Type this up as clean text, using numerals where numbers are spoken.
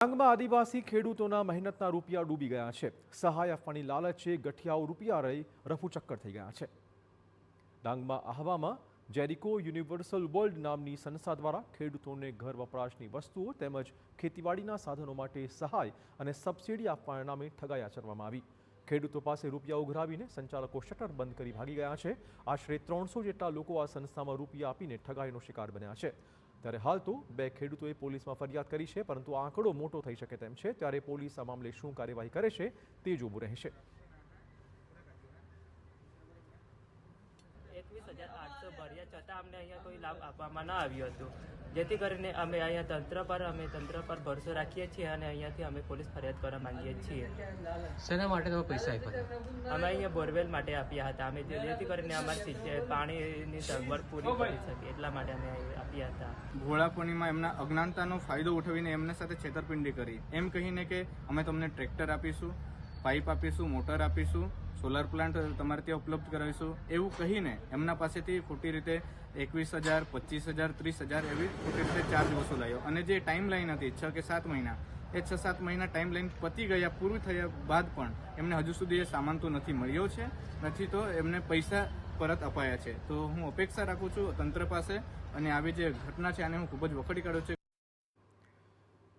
ડાંગમાં આદિવાસી ખેડૂતોના મહેનતના રૂપિયા ડૂબી ગયા છે. સહાય આપવાની લાલચે ગઠિયાઓ રૂપિયા રહી રફુચક્કર થઈ ગયા છે. ડાંગમાં આહવામાં જેરિકો યુનિવર્સલ વર્લ્ડ નામની સંસ્થા દ્વારા ખેડૂતોને ઘર વપરાશની વસ્તુઓ તેમજ ખેતીવાડીના સાધનો માટે સહાય અને સબસિડી આપવાના નામે ઠગાઈ આચરવામાં આવી. ખેડૂતો પાસે રૂપિયા ઉઘરાવીને સંચાલકો શટર બંધ કરી ભાગી ગયા છે. આશરે 300 જેટલા લોકો આ સંસ્થામાં રૂપિયા આપીને ઠગાઈનો શિકાર બન્યા છે. ત્યારે હાલ તો 2 ખેડૂતોએ પોલીસમાં ફરિયાદ કરી છે, પરંતુ આંકડો મોટો થઈ શકે તેમ છે. ત્યારે પોલીસ આ મામલે શું કાર્યવાહી કરે છે તે જોવું રહેશે. 21,800 ભર્યા છતાં અમને અહીંયા કોઈ લાભ આપવામાં ન આવ્યું હતું, જેથી કરીને અમે અહીંયા તંત્ર પર ભરોસો રાખીએ છીએ અને અહીંયાથી અમે પોલીસ ફરિયાદ કરવા માંગીએ છીએ. શેના માટે તમે પૈસા આપ્યા હતા? અમે અહીંયા બોરવેલ માટે આપ્યા હતા, અમે જેથી કરીને અમારી પાણીની સગવડ પૂરી કરી શકીએ એટલા માટે અમે આપ્યા હતા. ભોળાપણીમાં એમના અજ્ઞાનતાનો ફાયદો ઉઠાવીને એમને સાથે છેતરપિંડી કરી, એમ કહીને કે અમે તમને ટ્રેક્ટર આપીશું, પાઇપ આપીશું, મોટર આપીશું, સોલાર પ્લાન્ટ તમારે ત્યાં ઉપલબ્ધ કરાવીશું, એવું કહીને એમના પાસેથી ખોટી રીતે 21,000, 25,000, 30,000 એવી ખોટી રીતે ચાર્જ વસૂલાયો. અને જે ટાઈમ લાઈન હતી 6 કે 7 મહિના, એ 6-7 મહિના ટાઈમ લાઈન પતી ગયા, પૂરું થયા બાદ પણ એમને હજુ સુધી એ સામાન તો નથી મળ્યો છે, નથી તો એમને પૈસા પરત અપાયા છે. તો હું અપેક્ષા રાખું છું તંત્ર પાસે, અને આવી જે ઘટના છે આને હું ખૂબ જ વખોડી કાઢું છું.